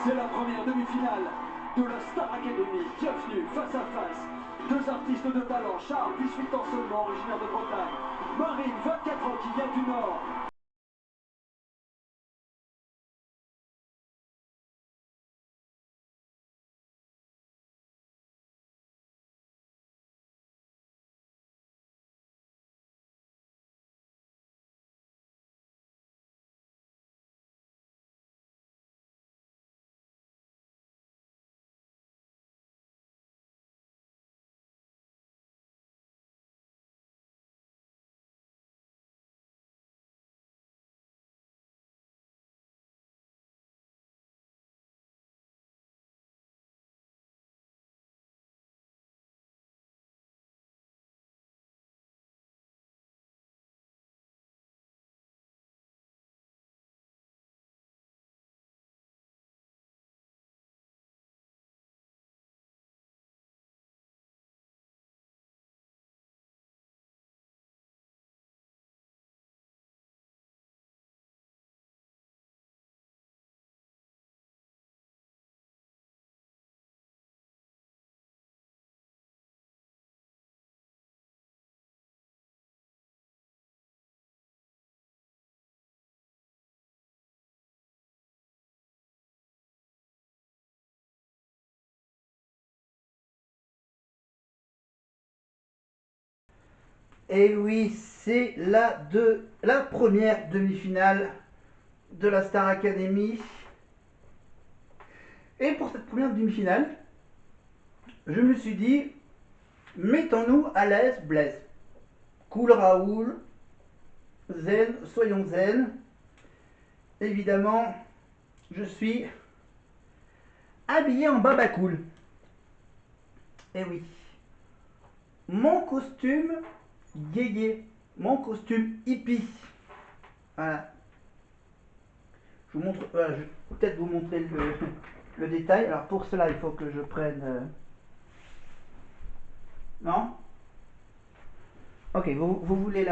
C'est la première demi-finale de la Star Academy. Bienvenue face à face. Deux artistes de talent. Charles, 18 ans seulement, originaire de Bretagne. Marine, 24 ans, qui vient du Nord. Et oui, c'est la première demi-finale de la Star Academy. Et pour cette première demi-finale, je me suis dit, mettons-nous à l'aise, Blaise. Cool Raoul, zen, soyons zen. Évidemment, je suis habillé en baba cool. Et oui, mon costume yéyé, mon costume hippie. Voilà. Je vous montre, je vais peut-être vous montrer le détail. Alors pour cela, il faut que je prenne. Non? Ok, vous voulez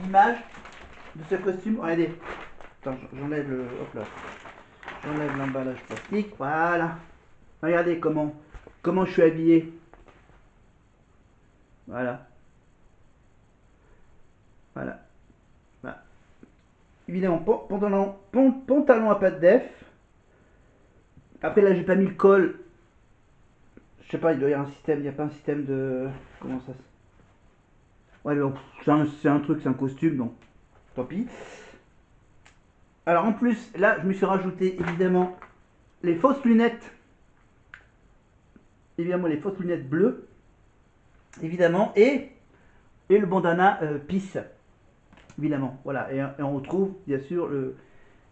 l'image de ce costume? Regardez. Attends, j'enlève le. Hop là. J'enlève l'emballage plastique. Voilà. Regardez comment je suis habillé. Voilà. Voilà. Voilà. Évidemment, pantalon à pattes def. Après là, j'ai pas mis le col. Je sais pas, il doit y avoir un système. Il n'y a pas un système de. Comment ça se. Ouais, bon, c'est un truc, c'est un costume, donc tant pis. Alors en plus, là, je me suis rajouté évidemment les fausses lunettes. Évidemment, les fausses lunettes bleues. Évidemment, et le bandana pisse. Évidemment, voilà. Et on retrouve, bien sûr,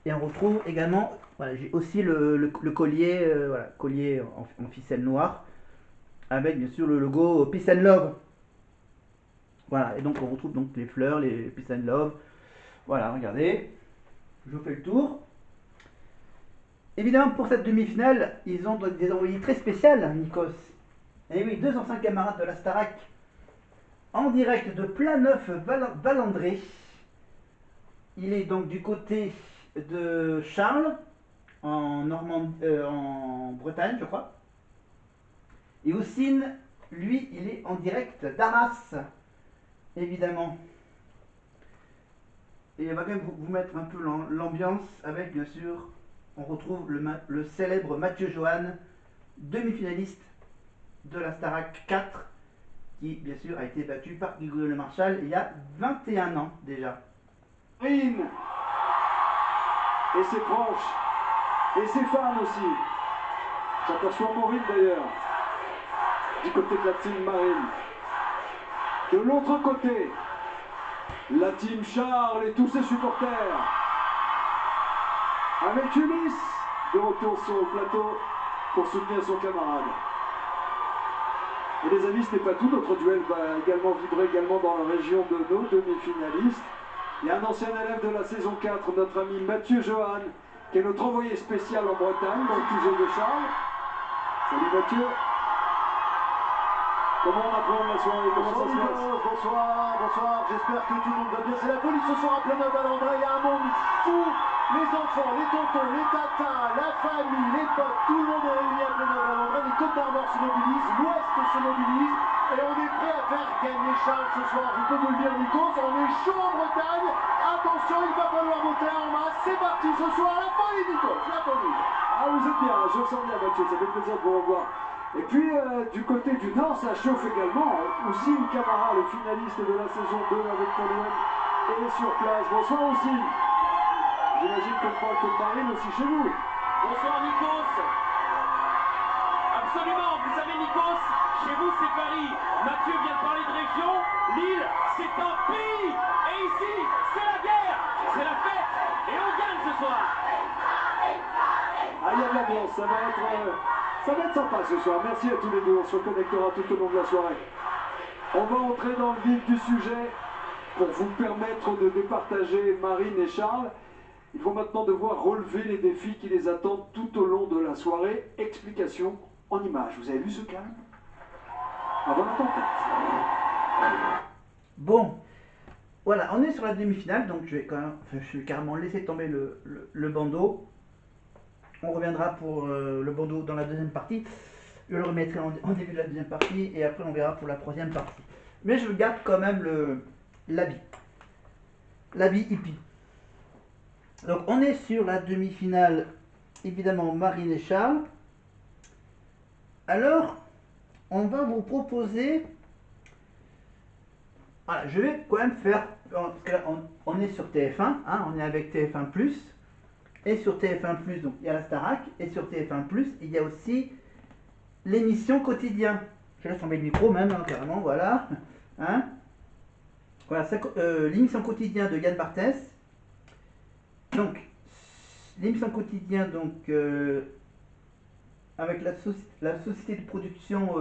et on retrouve également, voilà, j'ai aussi le collier, voilà, collier en ficelle noire, avec bien sûr le logo Peace and Love. Voilà, et donc on retrouve donc les fleurs, les Peace and Love. Voilà, regardez, je vous fais le tour. Évidemment, pour cette demi-finale, ils ont des envoyés très spéciales, Nikos. Et oui, deux anciens camarades de la Starac, en direct de Planeuf-Valandré. Il est donc du côté de Charles, en Bretagne, je crois. Et Houssine, lui, il est en direct d'Arras, évidemment. Et on va quand même vous mettre un peu l'ambiance avec, bien sûr, on retrouve le célèbre Mathieu Johan, demi-finaliste de la Starac 4, qui, bien sûr, a été battu par Grégory Le Marchal il y a 21 ans déjà. Marine et ses proches, et ses fans aussi. J'aperçois Maureen d'ailleurs, du côté de la team Marine. De l'autre côté, la team Charles et tous ses supporters. Avec Ulysse, de retour sur le plateau pour soutenir son camarade. Et les amis, ce n'est pas tout, notre duel va également vibrer également dans la région de nos demi-finalistes. Il y a un ancien élève de la saison 4, notre ami Mathieu Johan, qui est notre envoyé spécial en Bretagne, donc tout jeune de Charles. Salut Mathieu. Comment on appréhende la soirée? Comment ça se passe? Bonsoir, bonsoir, j'espère que tout le monde va bien. C'est la police ce soir à Planeuf-Valandré, il y a un monde fou les enfants, les tontons, les tatas, la famille, les potes, tout le monde est réuni à Plénod-Valandrin. Les Côtes d'Armor se mobilisent, l'Ouest se mobilise et on est prêt à faire gagner Charles ce soir. Je peux vous le dire, Nikos, on est chaud en Bretagne. Attention, il va falloir voter en masse. C'est parti ce soir, la folie, Nikos, la folie. Ah, vous êtes bien, je sens bien, Mathieu, ça fait plaisir de vous revoir. Et puis, du côté du Nord, ça chauffe également. Oussine Camara, le finaliste de la saison 2 avec Nolwenn, est sur place. Bonsoir Oussine. J'imagine qu'on parle que de Marine aussi chez vous. Bonsoir Nikos. Absolument, vous savez Nikos, chez vous c'est Paris. Mathieu vient de parler de région. Lille, c'est un pays. Et ici, c'est la guerre, c'est la fête. Et on gagne ce soir. Ah, il y a de l'ambiance, ça va être sympa ce soir. Merci à tous les deux, on se reconnectera tout au long de la soirée. On va entrer dans le vif du sujet pour vous permettre de départager Marine et Charles. Ils vont maintenant devoir relever les défis qui les attendent tout au long de la soirée. Explication en images. Vous avez vu ce calme avant la tempête. Bon, voilà, on est sur la demi-finale, donc je vais carrément laisser tomber le bandeau. On reviendra pour le bandeau dans la deuxième partie. Je le remettrai en début de la deuxième partie et après on verra pour la troisième partie. Mais je garde quand même l'habit hippie. Donc on est sur la demi-finale, évidemment Marine et Charles. Alors, on va vous proposer... Voilà, je vais quand même faire... Parce que là, on est sur TF1, hein, on est avec TF1+. Et sur TF1+, donc il y a la Starac. Et sur TF1+, il y a aussi l'émission Quotidien. Je laisse tomber le micro même, hein, carrément, voilà. Hein, voilà, l'émission Quotidien de Yann Barthès. Donc, l'émission Quotidien, donc, avec la société de production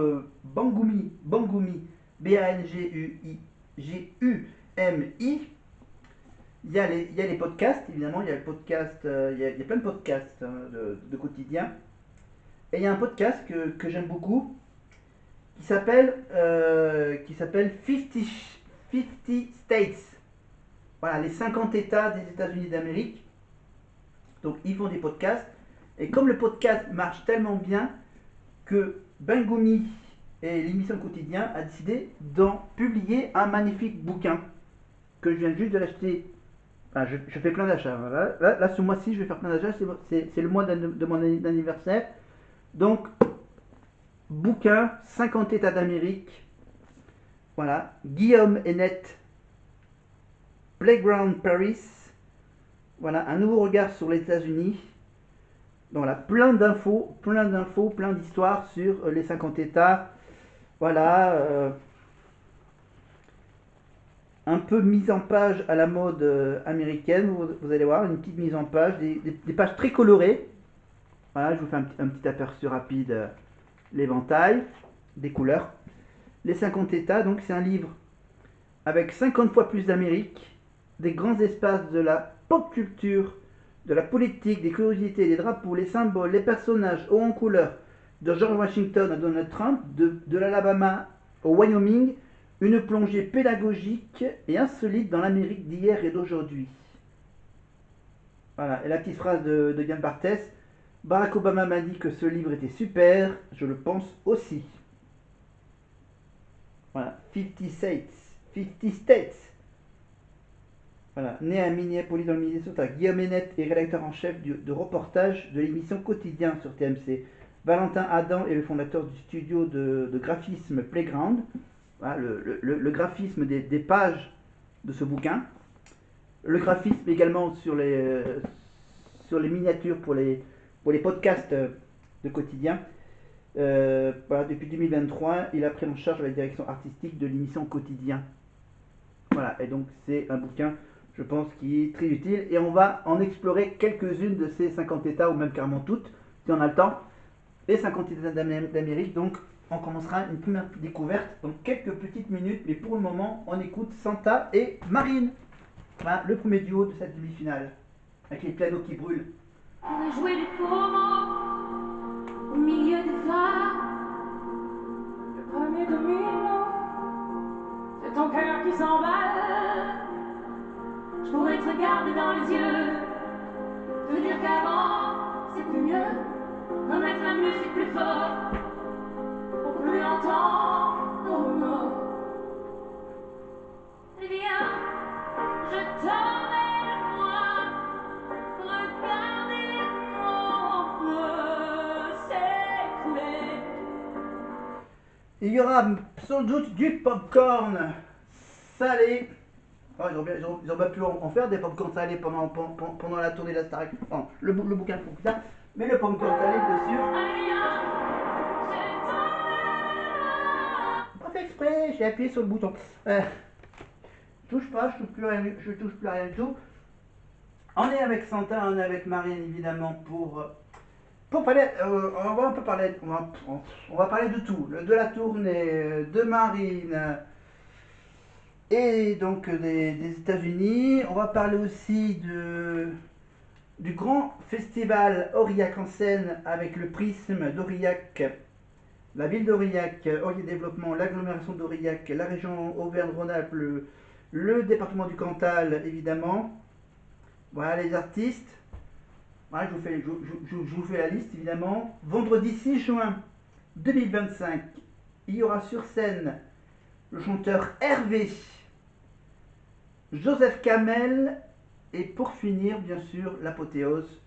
Bangoumi, Bangumi, il y a les podcasts, évidemment, il y a le podcast, il y a plein de podcasts de quotidien. Et il y a un podcast que j'aime beaucoup qui s'appelle 50 States. Voilà, les 50 États des États-Unis d'Amérique. Donc ils font des podcasts. Et comme le podcast marche tellement bien que Bengoumi et l'émission Quotidien a décidé d'en publier un magnifique bouquin que je viens juste de l'acheter. Enfin, je fais plein d'achats. Voilà. Là, ce mois-ci, je vais faire plein d'achats. C'est le mois de mon anniversaire. Donc, bouquin 50 États d'Amérique. Voilà. Guillaume Hennette, Playground Paris. Voilà, un nouveau regard sur les États-Unis. Donc voilà, plein d'infos, plein d'histoires sur les 50 États. Voilà. Un peu mise en page à la mode américaine, vous allez voir, une petite mise en page, des pages très colorées. Voilà, je vous fais un petit aperçu rapide, l'éventail, des couleurs. Les 50 États, donc c'est un livre avec 50 fois plus d'Amérique, des grands espaces de la pop culture, de la politique, des curiosités, des drapeaux, les symboles, les personnages hauts en couleur, de George Washington à Donald Trump, de l'Alabama au Wyoming. Une plongée pédagogique et insolite dans l'Amérique d'hier et d'aujourd'hui. Voilà, et la petite phrase de Yann Barthès. Barack Obama m'a dit que ce livre était super, je le pense aussi. Voilà, 50 States. Voilà, né à Minneapolis dans le Minnesota, Guillaume Hennette est rédacteur en chef de reportage de l'émission Quotidien sur TMC. Valentin Adam est le fondateur du studio de graphisme Playground. Voilà, le graphisme des pages de ce bouquin, le graphisme également sur les miniatures pour les podcasts de quotidien. Voilà, depuis 2023, il a pris en charge la direction artistique de l'émission Quotidien. Voilà, et donc c'est un bouquin, je pense, qui est très utile. Et on va en explorer quelques-unes de ces 50 États, ou même carrément toutes, si on a le temps. Les 50 États d'Amérique, donc. On commencera une première découverte dans quelques petites minutes, mais pour le moment, on écoute Santa et Marine. Voilà, le premier duo de cette demi-finale, avec les pianos qui brûlent. On a joué les pauvres au milieu des phares. Le premier domino, c'est ton cœur qui s'emballe. Je pourrais te regarder dans les yeux de dire qu'avant c'était mieux, remettre la musique plus fort pour plus entendre nos mots. Viens, je t'emmène moi, regardez les mondes s'écouler. Il y aura sans doute du popcorn salé. Oh, ils ont pas pu en faire des popcorn salés pendant la tournée de la Starac. Enfin, le bouquin pour plus tard. Mais le popcorn salé, bien sûr. Allez, viens, je t'emmène. Pas fait exprès, j'ai appuyé sur le bouton. Touche pas, je touche plus rien, du tout. On est avec Santa, on est avec Marine évidemment pour parler. On va parler de tout, de la tournée, de Marine et donc des États-Unis. On va parler aussi du grand festival Aurillac en Seine avec le prisme d'Aurillac, la ville d'Aurillac, Aurillac Développement, l'agglomération d'Aurillac, la région Auvergne-Rhône-Alpes, le département du Cantal évidemment. Voilà les artistes. Voilà, je vous fais la liste évidemment. Vendredi 6 juin 2025, il y aura sur scène le chanteur Hervé, Joseph Kamel et pour finir bien sûr l'apothéose,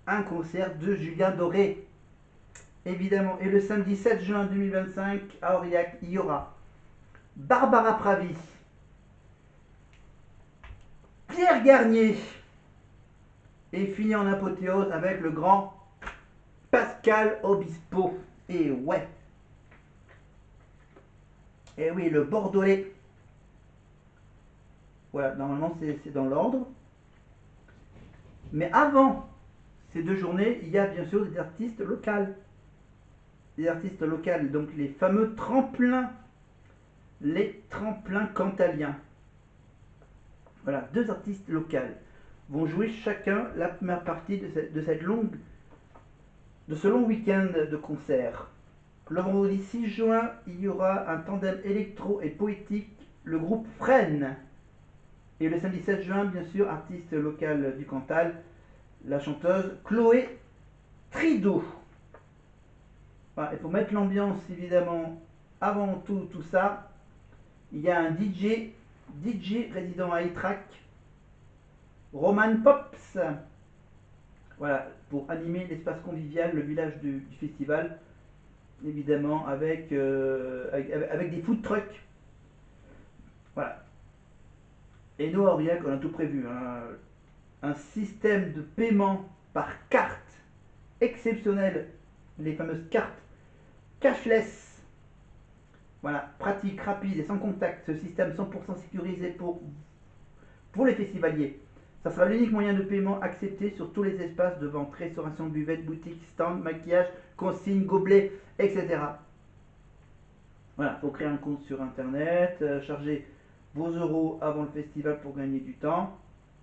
un concert de Julien Doré. Évidemment. Et le samedi 7 juin 2025 à Aurillac, il y aura Barbara Pravi, Pierre Garnier et fini en apothéose avec le grand Pascal Obispo. Et ouais. Et oui, le Bordelais. Voilà, normalement c'est dans l'ordre. Mais avant ces deux journées, il y a bien sûr des artistes locaux. Des artistes locaux, donc les fameux tremplins. Les tremplins cantaliens. Voilà, deux artistes locaux vont jouer chacun la première partie de ce long week-end de concert. Le vendredi 6 juin, il y aura un tandem électro et poétique, le groupe Fresnes. Et le samedi 7 juin, bien sûr, artiste local du Cantal, la chanteuse Chloé Trido. Voilà, et pour mettre l'ambiance, évidemment, avant tout ça, il y a un DJ résident à Ytrac, Roman Pops. Voilà, pour animer l'espace convivial, le village du festival, évidemment, avec des food trucks. Voilà. Et nous, à Aurillac, on a tout prévu. Hein. Un système de paiement par carte exceptionnel, les fameuses cartes cashless. Voilà, pratique, rapide et sans contact. Ce système 100% sécurisé pour les festivaliers. Ça sera l'unique moyen de paiement accepté sur tous les espaces de vente, restauration, buvette, boutique, stand, maquillage, consigne, gobelet, etc. Voilà, il faut créer un compte sur internet, charger vos euros avant le festival pour gagner du temps.